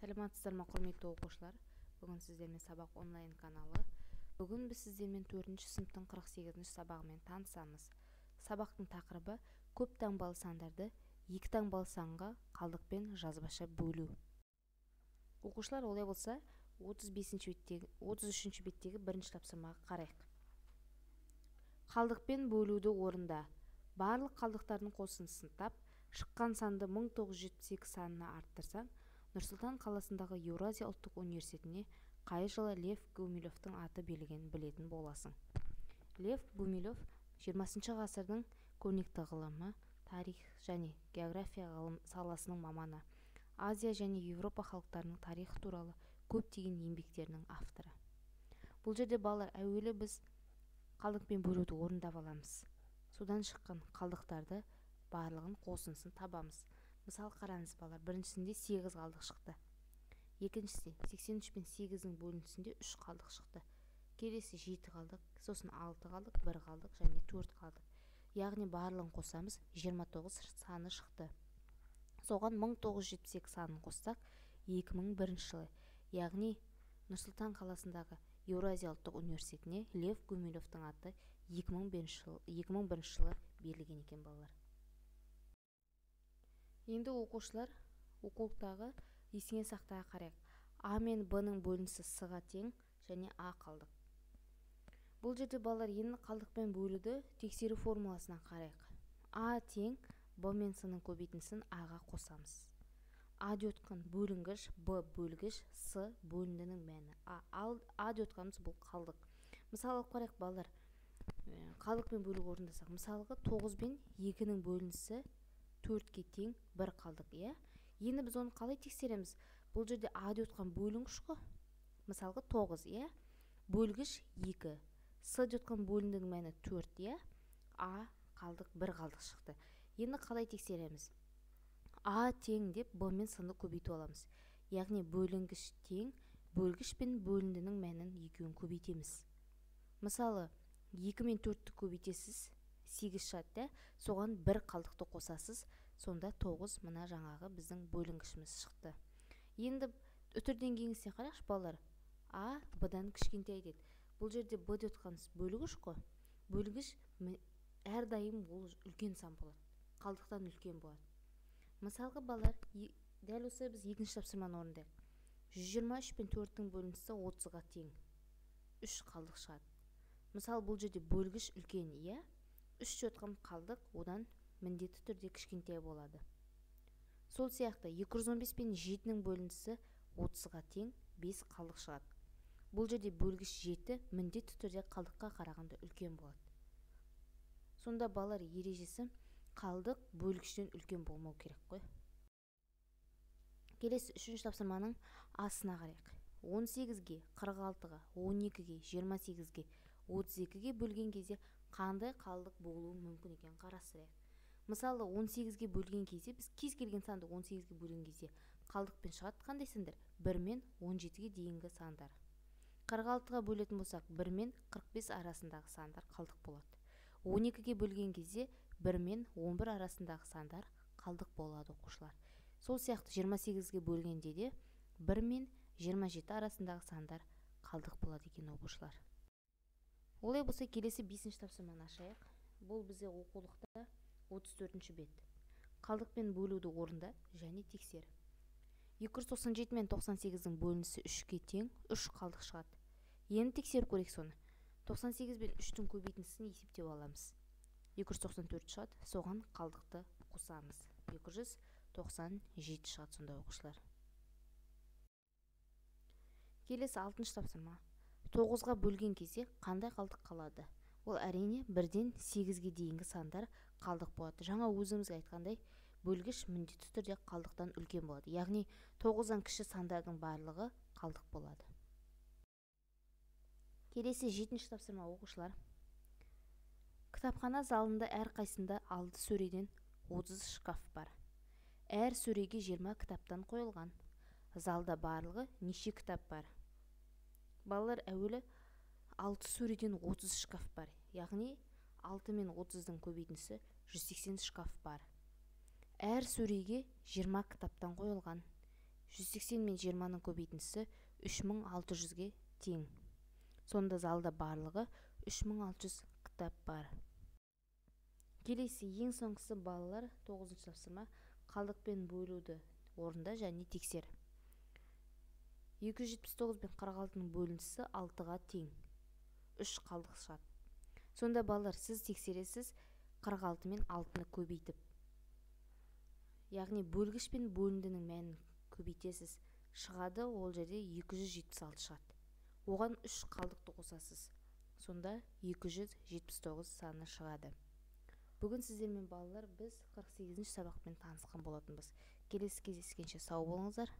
Саламатсыздар ма, құрметті оқушылар? Бүгін сіздермен сабақ онлайн каналы. Бүгін біз сіздермен 4-ші сыныптың 48-ші сабағымен танысамыз. Сабақтың тақырыбы көп таңбалы сандарды екі таңбалы санға қалдықпен жазбаша бөлу. Оқушылар, олай болса 33-ші беттегі бірінші тапсырмаға қарайық. Қалдықпен бөлуді орында барлық қалдықтардың қосындысын тап, шыққан санды 1978 санына арттырсаң, Нұр-Сұлтан қаласындағы Еуразия ұлттық университетіне қай жылы Лев Гумилевтің аты берілгенін білетін боласың. Лев Гумилев 20 ғасырдың көрнекті ғылымы, тарих және география саласының маманы, Азия және Еуропа халықтарының тарихы туралы көптеген еңбектерінің авторы. Бұл жерде балалар, әуелі біз қалдықпен бөлуді орындап аламыз. Содан шыққан қалдықтарды барлығын қосындысын табамыз. Мысал қараңыз балалар, біріншісінде 8 қалдық шықты. Екіншісінде 83 пен 8-дің бөлінісінде 3 қалдық шықты. Келесі 7 қалдық, сосын 6 қалдық, 1 қалдық және 4 қалдық. Яғни барлығын қосамыз, 29 саны шықты. Соған 1978 санын қоссақ, 2001 жылы, яғни Нұр-Сұлтан қаласындағы Еуразия ұлттық университетіне Лев Гумилевтің аты 2001 жылы берілген екен балалар. Енді оқушылар оқулықтағы есіңе сақтаға қарайық. А мен Б-ның бөлінісі С-ға тең және А қалдық. Бұл жерде балалар енді қалдықпен бөлуді тексеру формуласына қарайық. А тең Б мен С-ның көбейтіндісін А-ға қосамыз. А деп отқан бөлінгіш, Б бөлгіш, С бөліндінің мәні. А деп отқанымыз бұл қалдық. Мысалы алып қарайық балалар, қалдықпен бөлу орындасақ. Мысалғы 9 бен 2-ның бөлінісі 4-ке тең 1 қалдық, иә? Енді біз оны қалай тексереміз? Бұл жерде А деп отқан бөлінгіш қой. Мысалғы 9, иә? Бөлгіш 2. С деп отқан бөліндінің мәні 4, иә? А қалдық 1 қалдық шықты. Енді қалай тексереміз? А тең деп Б мен С-ны көбейтіп аламыз. Яғни бөлінгіш тең, бөлгіш пен бөліндінің мәнін екеуін көбейтеміз. Мысалы, 2 мен 4-ті көбейтесіз, 8 шығады, соған 1 қалдықты қосасыз, сонда 9 мына жаңағы біздің бөлінгішіміз шықты. Енді үтірден кеңесіне қарайықшы балалар. А Б-дан кішкентай деді. Бұл жерде Б деп отқанымыз бөлгіш қой. Бөлгіш әрдайым ол үлкен сан болады. Қалдықтан үлкен болады. Мысалғы балалар, дәл осы біз екінші тапсырманы орындайық. 123 пен 4-дің бөлінісі 30-ға тең. 3 қалдық шығады. Мысалы бұл жерде бөлгіш үлкен, иә? 3 деп отқан қалдық, одан міндетті түрде кішкентай болады. Сол сияқты 215 пен 7-ның бөлінісі 30-ға тең 5 қалдық шығады. Бұл жерде бөлгіш 7 міндетті түрде қалдыққа қарағанда үлкен болады. Сонда балалар ережесі қалдық бөлгіштен үлкен болмау керек қой. Келесі 3-ші тапсырманың асына қарайық. 18-ге, 46-ға, 12-ге, 28-ге, 32-ге бөлген кезде қандай қалдық болуы мүмкін екен қарастырайық. Мысалы 18-ге бөлген кезде біз кез келген санды 18-ге бөлген кезде қалдықпен шығады қандай сандар? 1 мен 17-ге дейінгі сандар. 46-ға бөлетін болсақ 1 мен 45 арасындағы сандар қалдық болады. 12-ге бөлген кезде 1 мен 11 арасындағы сандар қалдық болады оқушылар. Сол сияқты 28-ге бөлгенде де 1 мен 27 арасындағы сандар қалдық болады екен оқушылар. Олай болса келесі 5-ші тапсырманы ашайық. Бұл бізде оқулықта 34-ші бет. Қалдықпен бөлуді орында және тексер. 297 мен 98-дің бөлінісі 3-ке тең 3 қалдық шығады. Енді тексеріп көрейік соны. 98 бен 3-дің көбейтіндісін есептеп аламыз. 294 шығады, соған қалдықты қосамыз. 297 шығады сонда оқушылар. Келесі 6-шы тапсырма. 9-ға бөлген кезде қандай қалдық қалады? Ол әрине 1-ден 8-ге дейінгі сандар қалдық болады. Жаңа өзімізге айтқандай, бөлгіш міндетті түрде қалдықтан үлкен болады. Яғни 9-дан кіші сандардың барлығы қалдық болады. Келесі 7-ші тапсырма оқушылар. Кітапхана залында әр қайсында 6 сөреден 30 шкаф бар. Әр сөреге 20 кітаптан қойылған. Залда барлығы неше кітап бар? Балалар, әуелі 6 сөреден 30 шкаф бар. Яғни 6 мен 30-дің көбейтіндісі 180 шкаф бар. Әр сөреге 20 кітаптан қойылған. 180 мен 20-ның көбейтіндісі 3600-ге тең. Сонда залда барлығы 3600 кітап бар. Келесі ең соңғысы балалар 9-шы тапсырма қалдықпен бөлуді орында және тексер. 279 пен 46-ның бөліндісі 6-ға тең. 3 қалдық шығады. Сонда балалар сіз тексересіз 46 мен 6-ны көбейтіп. Яғни бөлгіш пен бөліндінің мәнін көбейтесіз. Шығады, ол жерде 276 шығады. Оған 3 қалдықты қосасыз. Сонда 279 саны шығады. Бүгін сіздермен балалар біз 48-ші сабақпен танысқан болатынбыз. Келесі кездескенше сау болыңыздар.